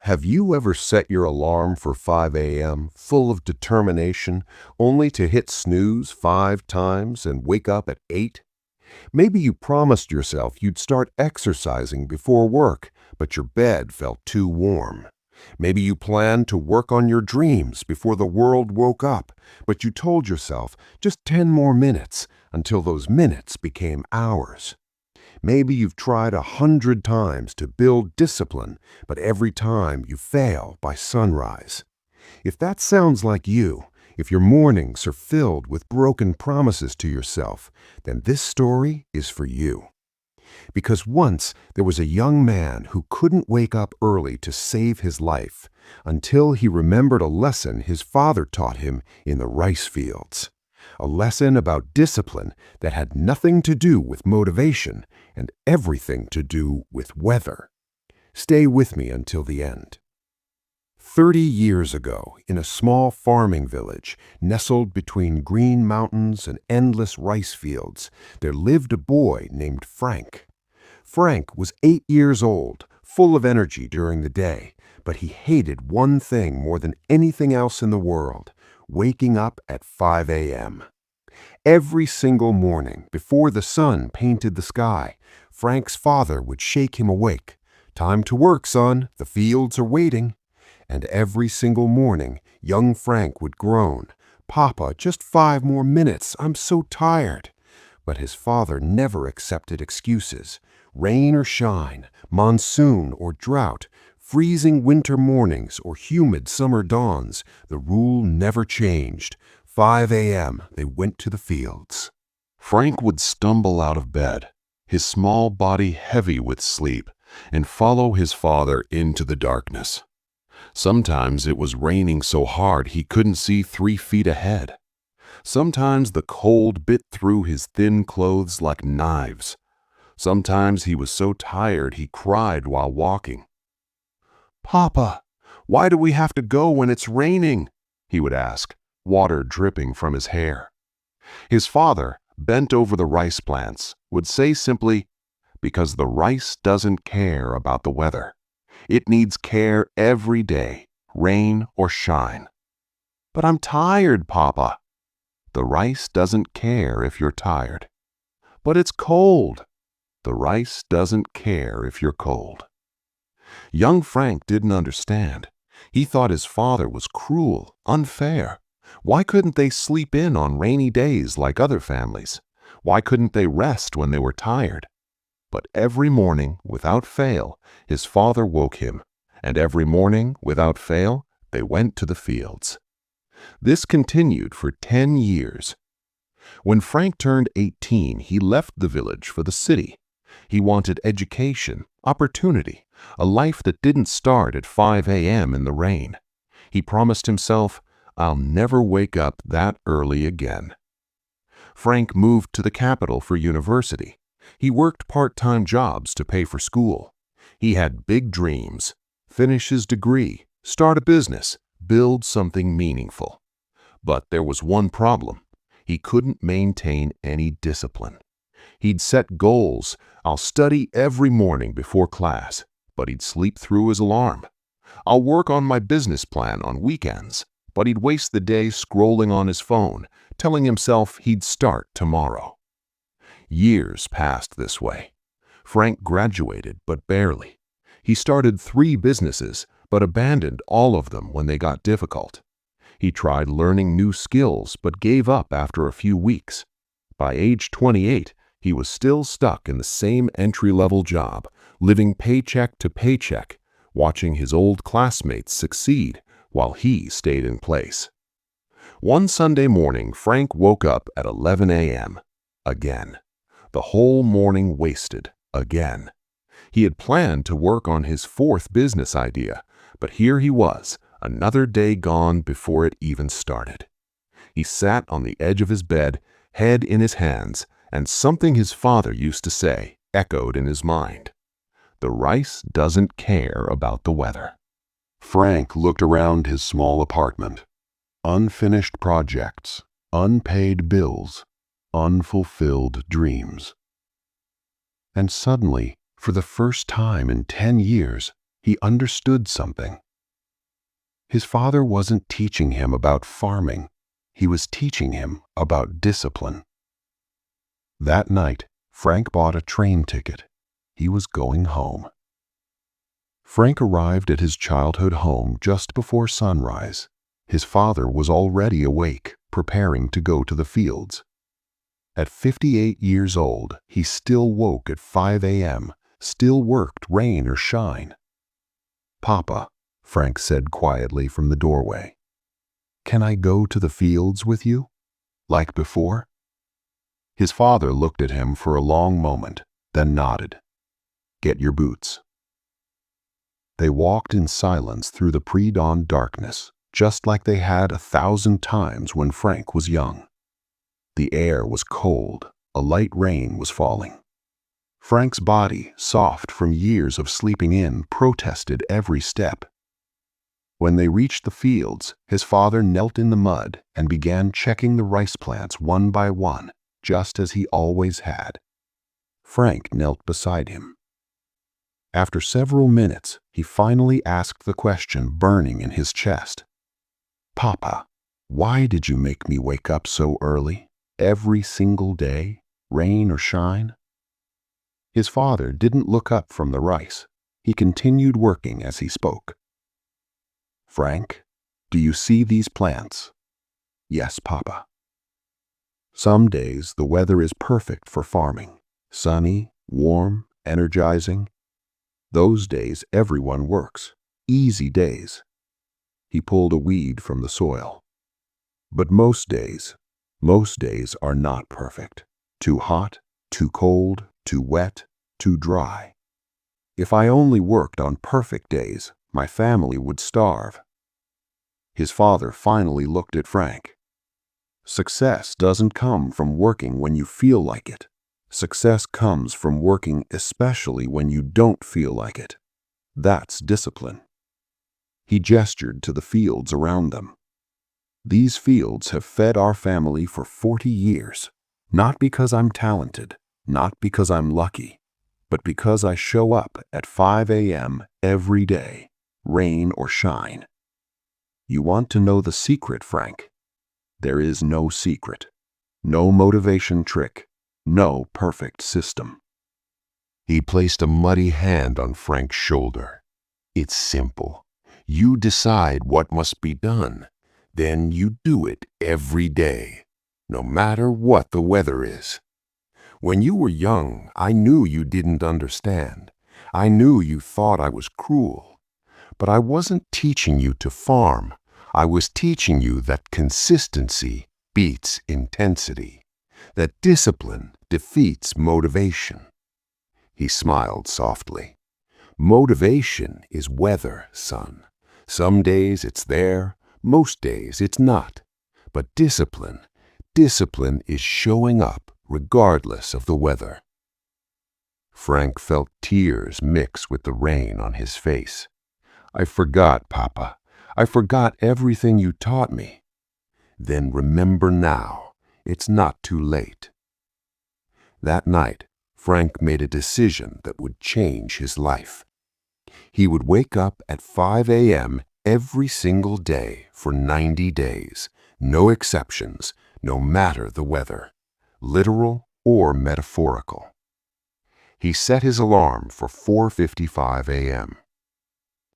Have you ever set your alarm for 5 a.m., full of determination, only to hit snooze 5 times and wake up at 8? Maybe you promised yourself you'd start exercising before work, but your bed felt too warm. Maybe you planned to work on your dreams before the world woke up, but you told yourself just 10 more minutes until those minutes became hours. Maybe you've tried 100 times to build discipline, but every time you fail by sunrise. If that sounds like you, if your mornings are filled with broken promises to yourself, then this story is for you. Because once there was a young man who couldn't wake up early to save his life until he remembered a lesson his father taught him in the rice fields. A lesson about discipline that had nothing to do with motivation and everything to do with weather. Stay with me until the end. 30 years ago, in a small farming village nestled between green mountains and endless rice fields, there lived a boy named Frank. Frank was 8 years old, full of energy during the day, but he hated one thing more than anything else in the world: waking up at 5 a.m. Every single morning, before the sun painted the sky, Frank's father would shake him awake. "Time to work, son. The fields are waiting." And every single morning, young Frank would groan, "Papa, just 5 more minutes. I'm so tired." But his father never accepted excuses. Rain or shine, monsoon or drought, freezing winter mornings or humid summer dawns, the rule never changed. 5 a.m. they went to the fields. Frank would stumble out of bed, his small body heavy with sleep, and follow his father into the darkness. Sometimes it was raining so hard he couldn't see 3 feet ahead. Sometimes the cold bit through his thin clothes like knives. Sometimes he was so tired he cried while walking. "Papa, why do we have to go when it's raining?" he would ask, water dripping from his hair. His father, bent over the rice plants, would say simply, "Because the rice doesn't care about the weather. It needs care every day, rain or shine." "But I'm tired, Papa." "The rice doesn't care if you're tired." "But it's cold." "The rice doesn't care if you're cold." Young Frank didn't understand. He thought his father was cruel, unfair. Why couldn't they sleep in on rainy days like other families? Why couldn't they rest when they were tired? But every morning, without fail, his father woke him, and every morning, without fail, they went to the fields. This continued for 10 years. When Frank turned 18, he left the village for the city. He wanted education, opportunity, a life that didn't start at 5 a.m. in the rain. He promised himself, "I'll never wake up that early again." Frank moved to the capital for university. He worked part-time jobs to pay for school. He had big dreams: finish his degree, start a business, build something meaningful. But there was one problem. He couldn't maintain any discipline. He'd set goals: "I'll study every morning before class," but he'd sleep through his alarm. "I'll work on my business plan on weekends," but he'd waste the day scrolling on his phone, telling himself he'd start tomorrow. Years passed this way. Frank graduated, but barely. He started 3 businesses, but abandoned all of them when they got difficult. He tried learning new skills, but gave up after a few weeks. By age 28, he was still stuck in the same entry-level job, living paycheck to paycheck, watching his old classmates succeed while he stayed in place. One Sunday morning, Frank woke up at 11 a.m. again. The whole morning wasted again. He had planned to work on his 4th business idea, but here he was, another day gone before it even started. He sat on the edge of his bed, head in his hands, and something his father used to say echoed in his mind: "The rice doesn't care about the weather." Frank looked around his small apartment. Unfinished projects, unpaid bills, unfulfilled dreams. And suddenly, for the first time in 10 years, he understood something. His father wasn't teaching him about farming. He was teaching him about discipline. That night, Frank bought a train ticket. He was going home. Frank arrived at his childhood home just before sunrise. His father was already awake, preparing to go to the fields. At 58 years old, he still woke at 5 a.m., still worked rain or shine. "Papa," Frank said quietly from the doorway, "can I go to the fields with you, like before?" His father looked at him for a long moment, then nodded. "Get your boots." They walked in silence through the pre-dawn darkness, just like they had 1,000 times when Frank was young. The air was cold, a light rain was falling. Frank's body, soft from years of sleeping in, protested every step. When they reached the fields, his father knelt in the mud and began checking the rice plants one by one, just as he always had. Frank knelt beside him. After several minutes, he finally asked the question burning in his chest. "Papa, why did you make me wake up so early, every single day, rain or shine?" His father didn't look up from the rice. He continued working as he spoke. "Frank, do you see these plants?" "Yes, Papa." "Some days the weather is perfect for farming, sunny, warm, energizing. Those days everyone works, easy days." He pulled a weed from the soil. "But most days are not perfect. Too hot, too cold, too wet, too dry. If I only worked on perfect days, my family would starve." His father finally looked at Frank. "Success doesn't come from working when you feel like it. Success comes from working especially when you don't feel like it. That's discipline." He gestured to the fields around them. "These fields have fed our family for 40 years, not because I'm talented, not because I'm lucky, but because I show up at 5 a.m. every day, rain or shine. You want to know the secret, Frank? There is no secret, no motivation trick, no perfect system." He placed a muddy hand on Frank's shoulder. "It's simple. You decide what must be done. Then you do it every day, no matter what the weather is. When you were young, I knew you didn't understand. I knew you thought I was cruel. But I wasn't teaching you to farm. I was teaching you that consistency beats intensity, that discipline defeats motivation." He smiled softly. "Motivation is weather, son. Some days it's there, most days it's not. But discipline is showing up regardless of the weather." Frank felt tears mix with the rain on his face. "I forgot, Papa. I forgot everything you taught me." "Then remember now. It's not too late." That night, Frank made a decision that would change his life. He would wake up at 5 a.m. every single day for 90 days, no exceptions, no matter the weather, literal or metaphorical. He set his alarm for 4:55 a.m.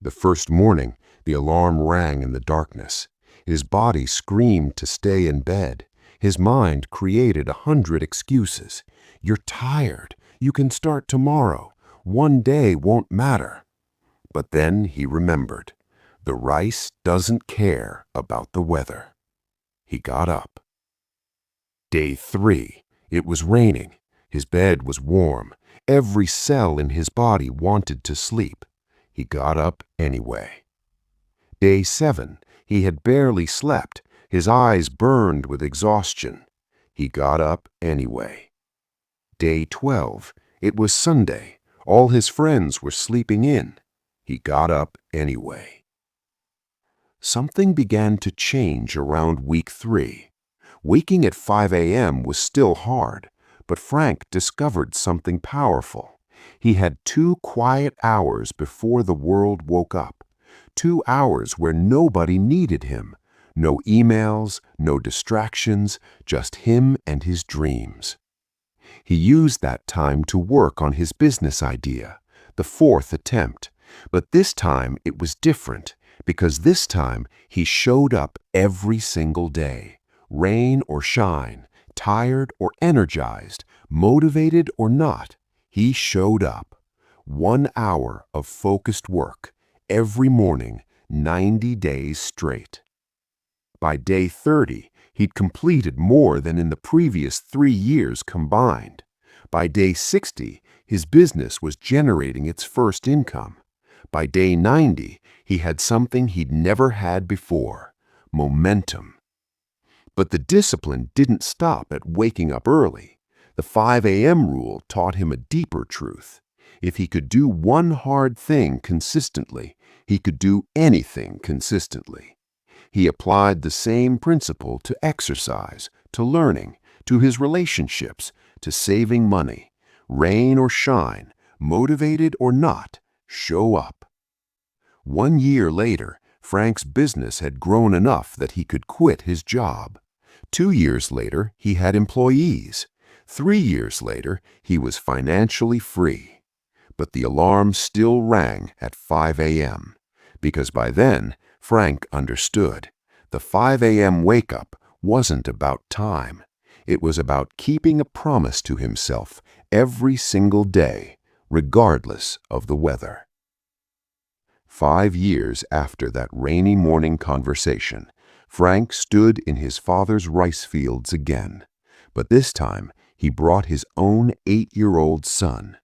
The first morning, the alarm rang in the darkness. His body screamed to stay in bed. His mind created 100 excuses. "You're tired. You can start tomorrow. One day won't matter." But then he remembered. The rice doesn't care about the weather. He got up. Day 3. It was raining. His bed was warm. Every cell in his body wanted to sleep. He got up anyway. Day 7. He had barely slept. His eyes burned with exhaustion. He got up anyway. Day 12. It was Sunday. All his friends were sleeping in. He got up anyway. Something began to change around week 3. Waking at 5 a.m. was still hard, but Frank discovered something powerful. He had 2 quiet hours before the world woke up. 2 hours where nobody needed him. No emails, no distractions, just him and his dreams. He used that time to work on his business idea, the 4th attempt. But this time it was different, because this time he showed up every single day, rain or shine, tired or energized, motivated or not. He showed up. 1 hour of focused work, every morning, 90 days straight. By day 30, he'd completed more than in the previous 3 years combined. By day 60, his business was generating its first income. By day 90, he had something he'd never had before: momentum. But the discipline didn't stop at waking up early. The 5 a.m. rule taught him a deeper truth. If he could do one hard thing consistently, he could do anything consistently. He applied the same principle to exercise, to learning, to his relationships, to saving money. Rain or shine, motivated or not, show up. 1 year later, Frank's business had grown enough that he could quit his job. 2 years later, he had employees. 3 years later, he was financially free. But the alarm still rang at 5 a.m. because by then, Frank understood. The 5 a.m. wake-up wasn't about time. It was about keeping a promise to himself every single day, regardless of the weather. 5 years after that rainy morning conversation, Frank stood in his father's rice fields again, but this time he brought his own 8-year-old son.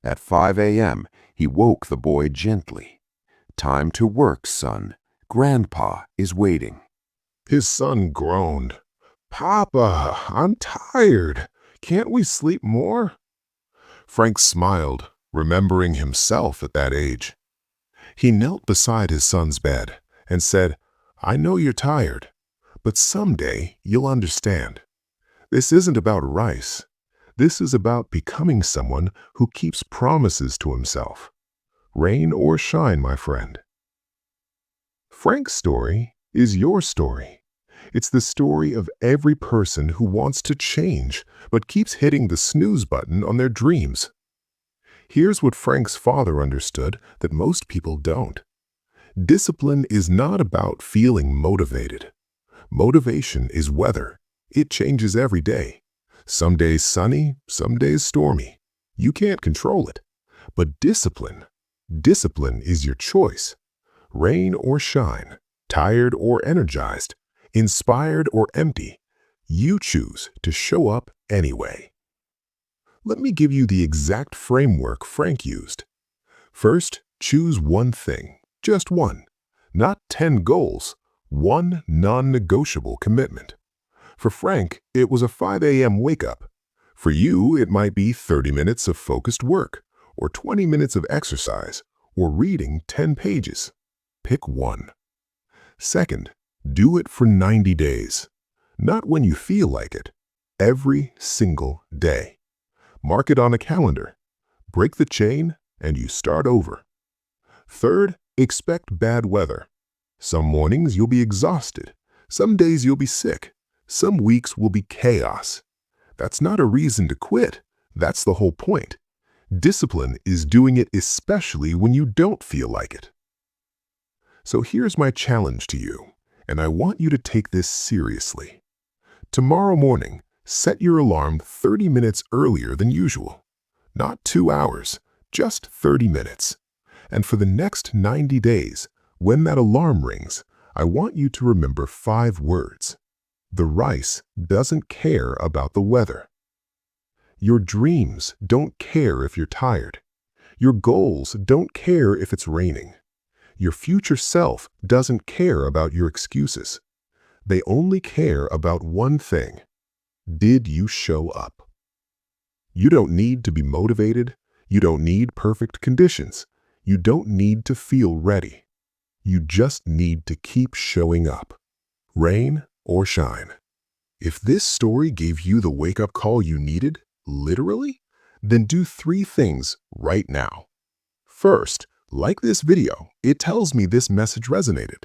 At 5 a.m., he woke the boy gently. "Time to work, son. Grandpa is waiting." His son groaned. "Papa, I'm tired. Can't we sleep more?" Frank smiled, remembering himself at that age. He knelt beside his son's bed and said, "I know you're tired, but someday you'll understand. This isn't about rice. This is about becoming someone who keeps promises to himself. Rain or shine, my friend." Frank's story is your story. It's the story of every person who wants to change but keeps hitting the snooze button on their dreams. Here's what Frank's father understood that most people don't. Discipline is not about feeling motivated. Motivation is weather. It changes every day. Some days sunny, some days stormy. You can't control it. But discipline is your choice. Rain or shine, tired or energized, inspired or empty, you choose to show up anyway. Let me give you the exact framework Frank used. First, choose one thing, just one, not 10 goals, one non-negotiable commitment. For Frank, it was a 5 a.m. wake-up. For you, it might be 30 minutes of focused work, or 20 minutes of exercise, or reading 10 pages. Pick one. Second, do it for 90 days. Not when you feel like it, every single day. Mark it on a calendar. Break the chain, and you start over. Third, expect bad weather. Some mornings you'll be exhausted. Some days you'll be sick. Some weeks will be chaos. That's not a reason to quit. That's the whole point. Discipline is doing it especially when you don't feel like it. So here's my challenge to you, and I want you to take this seriously. Tomorrow morning, set your alarm 30 minutes earlier than usual. Not 2 hours, just 30 minutes. And for the next 90 days, when that alarm rings, I want you to remember 5 words. The rice doesn't care about the weather. Your dreams don't care if you're tired. Your goals don't care if it's raining. Your future self doesn't care about your excuses. They only care about one thing. Did you show up? You don't need to be motivated. You don't need perfect conditions. You don't need to feel ready. You just need to keep showing up. Rain or shine. If this story gave you the wake-up call you needed, literally, Then do 3 things right now. First, like this video. It tells me this message resonated.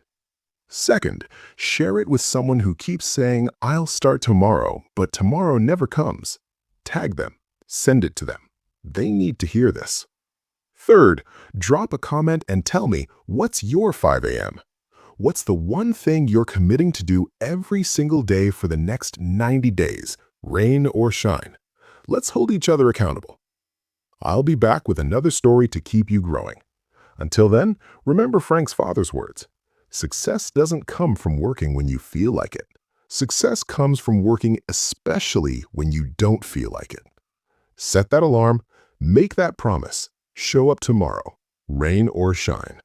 Second, share it with someone who keeps saying, "I'll start tomorrow," but tomorrow never comes. Tag them. Send it to them. They need to hear this. Third, drop a comment and tell me, what's your 5 a.m.? What's the one thing you're committing to do every single day for the next 90 days, rain or shine? Let's hold each other accountable. I'll be back with another story to keep you growing. Until then, remember Frank's father's words. Success doesn't come from working when you feel like it. Success comes from working especially when you don't feel like it. Set that alarm, make that promise, show up tomorrow, rain or shine.